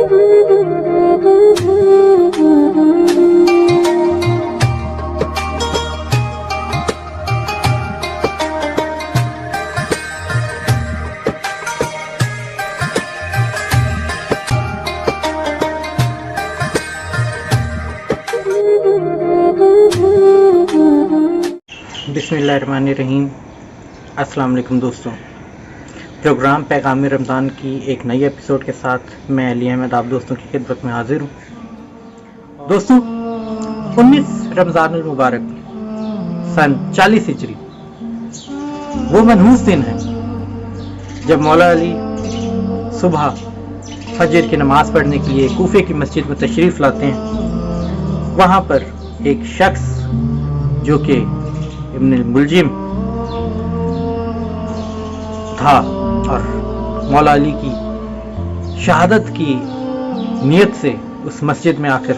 बिस्मिल्लाहिर्रहमानिर्रहीम। अस्सलाम वालेकुम दोस्तों, प्रोग्राम पैगाम रमज़ान की एक नई एपिसोड के साथ मैं अली अहमद आप दोस्तों की खिदमत में हाजिर हूँ। दोस्तों, 19 रमज़ानुल मुबारक सन 40 हिजरी वो मनहूस दिन है जब मौला अली सुबह फजर की नमाज पढ़ने के लिए कूफे की मस्जिद में तशरीफ़ लाते हैं। वहाँ पर एक शख्स जो कि इब्न मुलजिम था और मौला अली की शहादत की नीयत से उस मस्जिद में आकर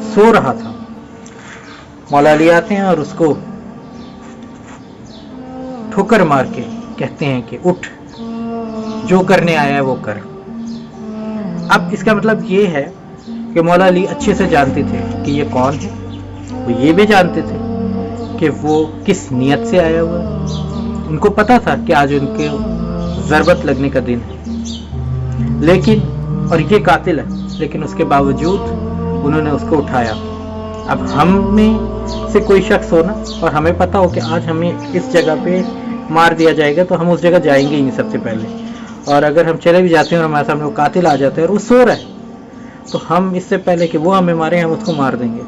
सो रहा था। मौला अली आते हैं और उसको ठोकर मार के कहते हैं कि उठ, जो करने आया है वो कर। अब इसका मतलब ये है कि मौला अली अच्छे से जानते थे कि ये कौन है। वो ये भी जानते थे कि वो किस नियत से आया हुआ है। उनको पता था कि आज उनके ज़रबत लगने का दिन है, लेकिन और ये कातिल है, लेकिन उसके बावजूद उन्होंने उसको उठाया। अब हम में से कोई शख्स हो ना और हमें पता हो कि आज हमें इस जगह पे मार दिया जाएगा, तो हम उस जगह जाएंगे ही नहीं सबसे पहले। और अगर हम चले भी जाते हैं और हमारे सामने वो कातिल आ जाता है और वो सो रहा है, तो हम इससे पहले कि वो हमें मारे हम उसको मार देंगे।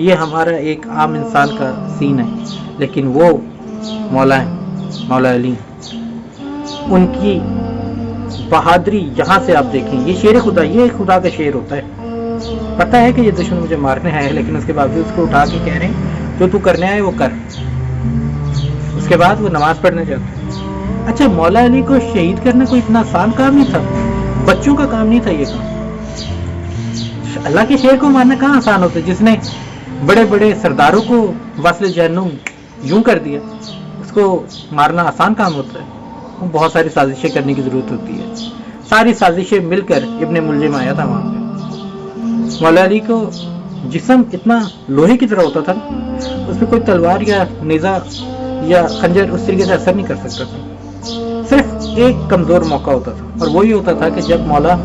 ये हमारा एक आम इंसान का सीन है, लेकिन वो मौला है, मौला अली। उनकी बहादुरी यहाँ से आप देखें। ये शेर खुदा, ये खुदा का शेर होता है। पता है कि ये दुश्मन मुझे मारने आया है, लेकिन उसके बावजूद उसको उठा के कह रहे हैं जो तू करने आए वो कर। उसके बाद वो नमाज पढ़ने जाते हैं। अच्छा, मौला अली को शहीद करना कोई इतना आसान काम नहीं था, बच्चों का काम नहीं था ये काम। अल्लाह के शेर को मारना कहाँ आसान होता है, जिसने बड़े बड़े सरदारों को वस्ल जहन्नुम यूं कर दिया, उसको मारना आसान काम होता है। वो बहुत सारी साजिशें करने की जरूरत होती है। सारी साजिशें मिलकर इब्ने मुलजिम आया था वहां पे। मौला अली को जिस्म इतना लोहे की तरह होता था, उस पर कोई तलवार या नेजा या खंजर उस तरीके से असर नहीं कर सकता था। सिर्फ एक कमजोर मौका होता था, और वही होता था कि जब मौला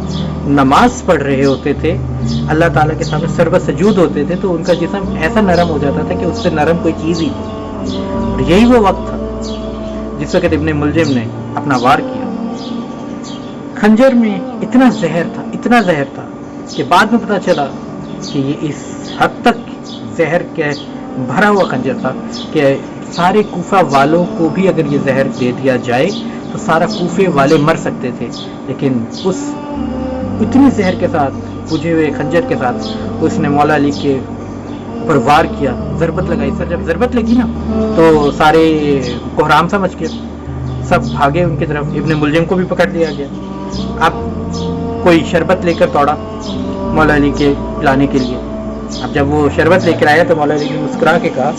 नमाज पढ़ रहे होते थे, अल्लाह ताला के सामने सर्व सजूद होते थे, तो उनका जिस्म ऐसा नरम हो जाता था कि उससे नरम कोई चीज ही नहीं। और यही वो वक्त था जिस वक्त इब्ने मुलजिम ने अपना वार किया। खंजर में इतना जहर था कि बाद में पता चला कि ये इस हद तक जहर के भरा हुआ खंजर था कि सारे कूफा वालों को भी अगर ये जहर दे दिया जाए तो सारा कूफे वाले मर सकते थे। लेकिन उस इतनी जहर के साथ, बुझे हुए खंजर के साथ उसने मौला अली के ऊपर वार किया, ज़रबत लगाई। सर जब ज़रबत लगी ना तो सारे कोहराम समझ के सब भागे उनकी तरफ। इब्ने मुलजिम को भी पकड़ लिया गया। अब कोई शरबत लेकर दौड़ा मौला अली के पिलाने के लिए। अब जब वो शरबत लेकर आया तो मौला अली ने मुस्कुरा के कहा,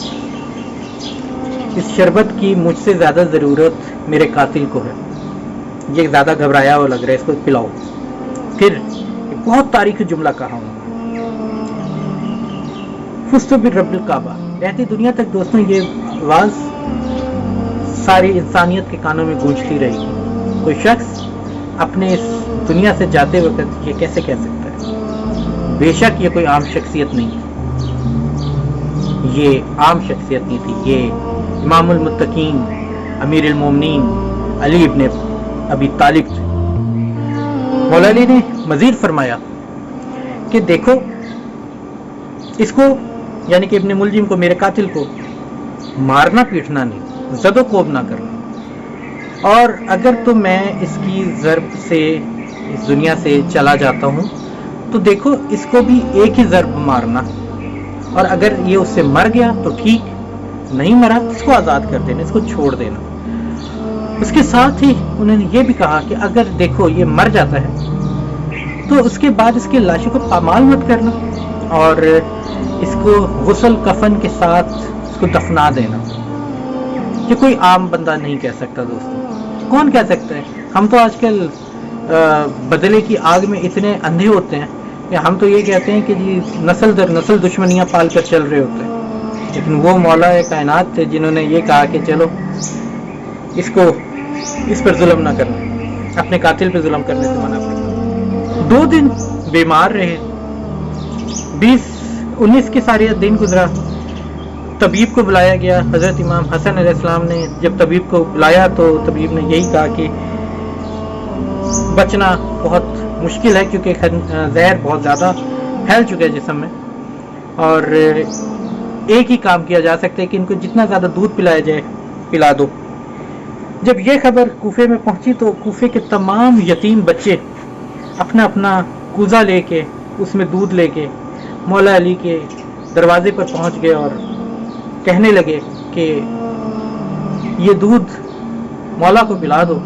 इस शरबत की मुझसे ज़्यादा ज़रूरत मेरे कातिल को है, ये ज़्यादा घबराया हुआ लग रहा है, इसको पिलाओ। फिर बहुत तारीखी जुमला कहा उन्होंने, फुस्तु बिर्रब्बिल काबा। रहती दुनिया तक दोस्तों ये आवाज़ सारी इंसानियत के कानों में गूंजती रहेगी। कोई शख्स अपने इस दुनिया से जाते वक्त ये कैसे कह सकता है? बेशक ये कोई आम शख्सियत नहीं है, ये आम शख्सियत नहीं थी। ये इमामुल मुत्तकीन अमीरुल मोमिनीन अली इब्ने अबी तालिब थे। मौला अली ने मजीद फरमाया कि देखो, इसको यानी कि इब्ने मुलजिम को, मेरे कातिल को मारना पीटना नहीं, ज़दो कोब ना करना। और अगर तो मैं इसकी ज़र्ब से इस दुनिया से चला जाता हूँ तो देखो इसको भी एक ही ज़र्ब मारना, और अगर ये उससे मर गया तो ठीक, नहीं मरा इसको आज़ाद कर देना, इसको छोड़ देना। उसके साथ ही उन्होंने ये भी कहा कि अगर देखो ये मर जाता है तो उसके बाद इसकी लाशों को पामाल मत करना और इसको गुस्ल कफन के साथ इसको दफना देना। ये कोई आम बंदा नहीं कह सकता दोस्तों। कौन कह सकता है? हम तो आजकल बदले की आग में इतने अंधे होते हैं کہ ہم تو یہ کہتے ہیں کہ جی نسل در نسل دشمنیاں پال کر چل رہے ہوتے ہیں، لیکن وہ مولا کائنات تھے جنہوں نے یہ کہا کہ چلو اس پر ظلم نہ کرنا، اپنے قاتل پہ ظلم کرنے سے منع کرنا۔ 2 دن بیمار رہے، 19 کی ساری دن گزرا، طبیب کو بلایا گیا۔ حضرت امام حسن علیہ السلام نے جب طبیب کو بلایا تو طبیب نے یہی کہا کہ بچنا بہت مشکل ہے، کیونکہ زہر بہت زیادہ پھیل چکا ہے جسم میں، اور ایک ہی کام کیا جا سکتا ہے کہ ان کو جتنا زیادہ دودھ پلایا جائے پلا دو۔ جب یہ خبر کوفے میں پہنچی تو کوفے کے تمام یتیم بچے اپنا اپنا کوزہ لے کے، اس میں دودھ لے کے مولا علی کے دروازے پر پہنچ گئے اور کہنے لگے کہ یہ دودھ مولا کو پلا دو،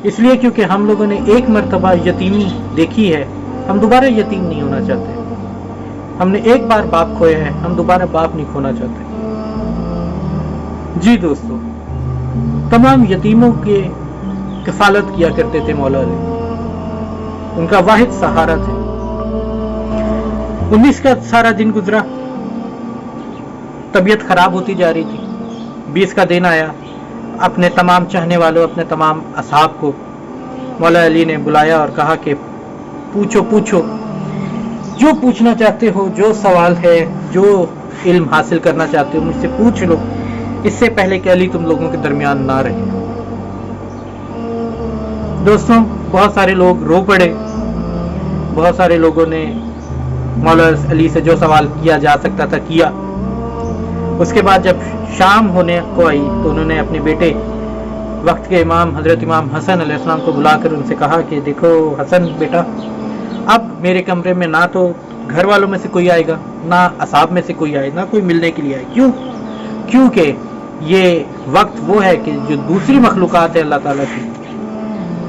اس لیے کیونکہ ہم لوگوں نے ایک مرتبہ یتیمی دیکھی ہے، ہم دوبارہ یتیم نہیں ہونا چاہتے، ہم نے ایک بار باپ کھویا ہے، ہم دوبارہ باپ نہیں کھونا چاہتے۔ جی دوستو، تمام یتیموں کی کفالت کیا کرتے تھے مولا علی، ان کا واحد سہارا تھے۔ 19 کا سارا دن گزرا، طبیعت خراب ہوتی جا رہی تھی۔ 20 کا دن آیا، اپنے تمام چاہنے والوں، اپنے تمام اصحاب کو مولا علی نے بلایا اور کہا کہ پوچھو جو پوچھنا چاہتے ہو، جو سوال ہے، جو علم حاصل کرنا چاہتے ہو مجھ سے پوچھ لو، اس سے پہلے کہ علی تم لوگوں کے درمیان نہ رہے۔ دوستوں، بہت سارے لوگ رو پڑے، بہت سارے لوگوں نے مولا علی سے جو سوال کیا جا سکتا تھا کیا۔ اس کے بعد جب شام ہونے کو آئی تو انہوں نے اپنے بیٹے وقت کے امام حضرت امام حسن علیہ السلام کو بلا کر ان سے کہا کہ دیکھو حسن بیٹا، اب میرے کمرے میں نہ تو گھر والوں میں سے کوئی آئے گا، نہ اصحاب میں سے کوئی آئے، نہ کوئی ملنے کے لیے آئے۔ کیوں؟ کیونکہ یہ وقت وہ ہے کہ جو دوسری مخلوقات ہے اللہ تعالیٰ کی،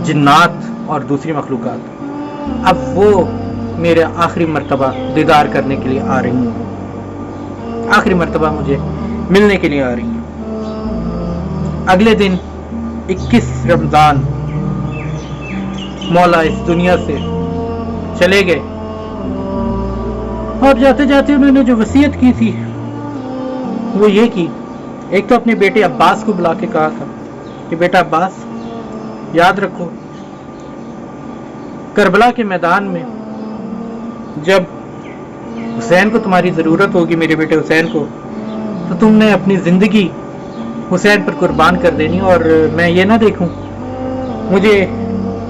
جنات اور دوسری مخلوقات، اب وہ میرے آخری مرتبہ دیدار کرنے کے لیے آ رہی ہیں، آخری مرتبہ مجھے ملنے کے لیے آ رہی ہیں۔ اگلے دن 21 رمضان مولا اس دنیا سے چلے گئے، اور جاتے جاتے انہوں نے جو وصیت کی تھی وہ یہ کی، ایک تو اپنے بیٹے عباس کو بلا کے کہا تھا کہ بیٹا عباس، یاد رکھو کربلا کے میدان میں جب حسین کو تمہاری ضرورت ہوگی، میرے بیٹے حسین کو، تو تم نے اپنی زندگی حسین پر قربان کر دینی، اور میں یہ نہ دیکھوں، مجھے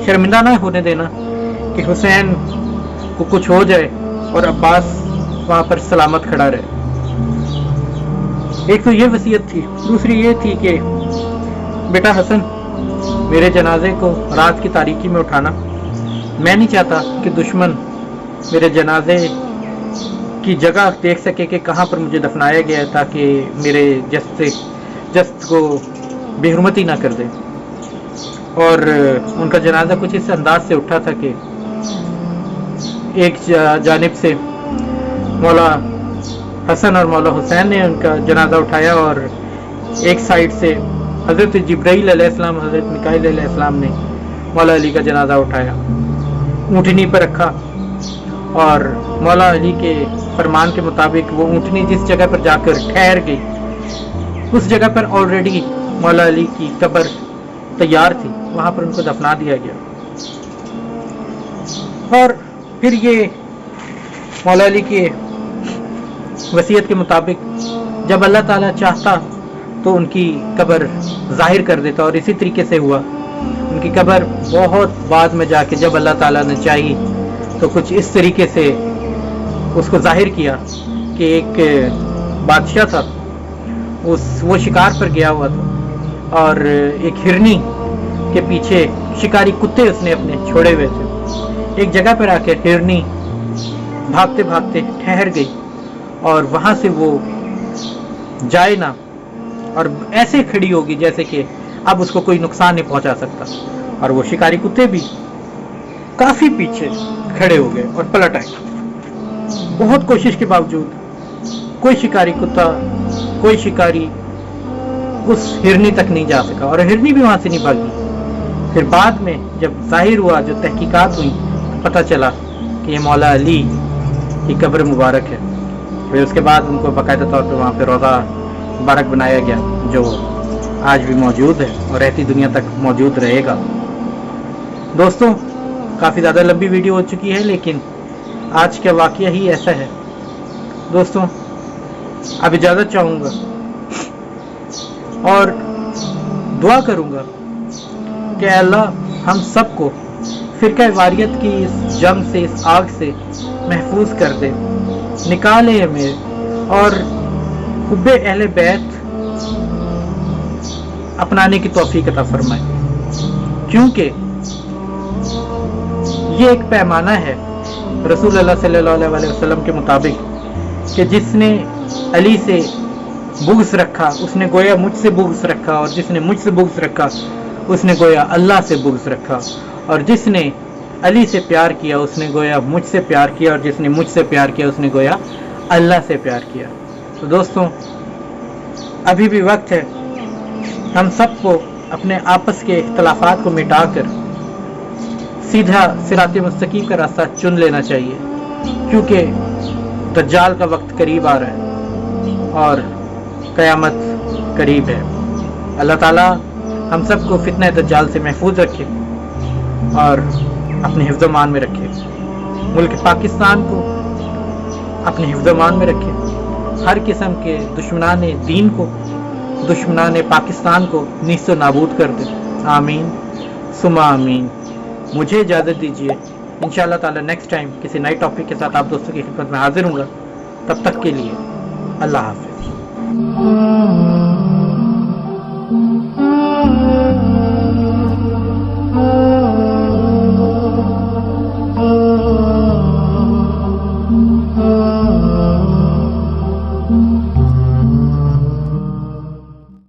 شرمندہ نہ ہونے دینا کہ حسین کو کچھ ہو جائے اور عباس وہاں پر سلامت کھڑا رہے۔ ایک تو یہ وصیت تھی، دوسری یہ تھی کہ بیٹا حسن، میرے جنازے کو رات کی تاریکی میں اٹھانا، میں نہیں چاہتا کہ دشمن میرے جنازے کی جگہ دیکھ سکے کہ کہاں پر مجھے دفنایا گیا ہے، تاکہ میرے جسد کو بے حرمتی نہ کر دے۔ اور ان کا جنازہ کچھ اس انداز سے اٹھا تھا کہ ایک جانب سے مولا حسن اور مولا حسین نے ان کا جنازہ اٹھایا، اور ایک سائیڈ سے حضرت جبرائیل علیہ السلام، حضرت میکائیل علیہ السلام نے مولا علی کا جنازہ اٹھایا، اونٹنی پر رکھا، اور مولا علی کے فرمان کے مطابق وہ اونٹنی جس جگہ پر جا کر ٹھہر گئی، اس جگہ پر آلریڈی مولا علی کی قبر تیار تھی، وہاں پر ان کو دفنا دیا گیا۔ اور پھر یہ مولا علی کی وصیت کے مطابق جب اللہ تعالیٰ چاہتا تو ان کی قبر ظاہر کر دیتا، اور اسی طریقے سے ہوا۔ ان کی قبر بہت بعد میں جا کے جب اللہ تعالیٰ نے چاہی تو کچھ اس طریقے سے اس کو ظاہر کیا کہ ایک بادشاہ تھا، وہ شکار پر گیا ہوا تھا، اور ایک ہرنی کے پیچھے شکاری کتے اس نے اپنے چھوڑے ہوئے تھے۔ ایک جگہ پر آ کے ہرنی بھاگتے بھاگتے ٹھہر گئی، اور وہاں سے وہ جائے نہ، اور ایسے کھڑی ہوگی جیسے کہ اب اس کو کوئی نقصان نہیں پہنچا سکتا، اور وہ شکاری کتے بھی کافی پیچھے کھڑے ہو گئے اور پلٹ آئے۔ بہت کوشش کے باوجود کوئی شکاری کتا، کوئی شکاری اس ہرنی تک نہیں جا سکا، اور ہرنی بھی وہاں سے نہیں بھاگی۔ پھر بعد میں جب ظاہر ہوا، جو تحقیقات ہوئی، پتہ چلا कि ये मौला अली की कब्र मुबारक है। फिर उसके बाद उनको बाकायदा तौर पे वहाँ पे रोज़ा मुबारक बनाया गया, जो आज भी मौजूद है और रहती दुनिया तक मौजूद रहेगा। दोस्तों, काफ़ी ज़्यादा लंबी वीडियो हो चुकी है, लेकिन आज का वाक़या ही ऐसा है। दोस्तों, अब इजाज़त चाहूँगा और दुआ करूँगा कि अल्लाह हम सबको फ़िरक़ा वारियत की इस जंग से, इस आग से महफूज कर दे, निकाले हमें और हुब्बे अहले बैत अपनाने की तौफीक अता फरमाए। क्योंकि ये एक पैमाना है रसूल अल्लाह सल्लल्लाहु अलैहि वसल्लम के मुताबिक कि जिसने अली से बुग़्ज़ रखा उसने गोया मुझसे बुग़्ज़ रखा, और जिसने मुझसे बुग़्ज़ रखा उसने गोया अल्लाह से बुग़्ज़ रखा, और जिसने अली से प्यार किया उसने गोया मुझसे प्यार किया, और जिसने मुझसे प्यार किया उसने गोया अल्लाह से प्यार किया। तो दोस्तों, अभी भी वक्त है हम सबको अपने आपस के इख्तलाफात को मिटाकर सीधा सिराते मुस्तकीम का रास्ता चुन लेना चाहिए, क्योंकि दज्जाल का वक्त करीब आ रहा है और क़यामत करीब है। अल्लाह ताला हम सबको फितने दज्जाल से महफूज रखे और अपने हिफ्ज़-ओ-मान में रखे, मुल्क पाकिस्तान को अपने हिफ्ज़-ओ-मान में रखे, हर किस्म के दुश्मनान दीन को, दुश्मनान पाकिस्तान को नीस्तो नाबूद कर दे। आमीन सुमा आमीन। मुझे इजाज़त दीजिए, इंशाअल्लाह ताला नेक्स्ट टाइम किसी नए टॉपिक के साथ आप दोस्तों की खिदमत में हाजिर हूँगा। तब तक के लिए अल्लाह हाफ़िज़।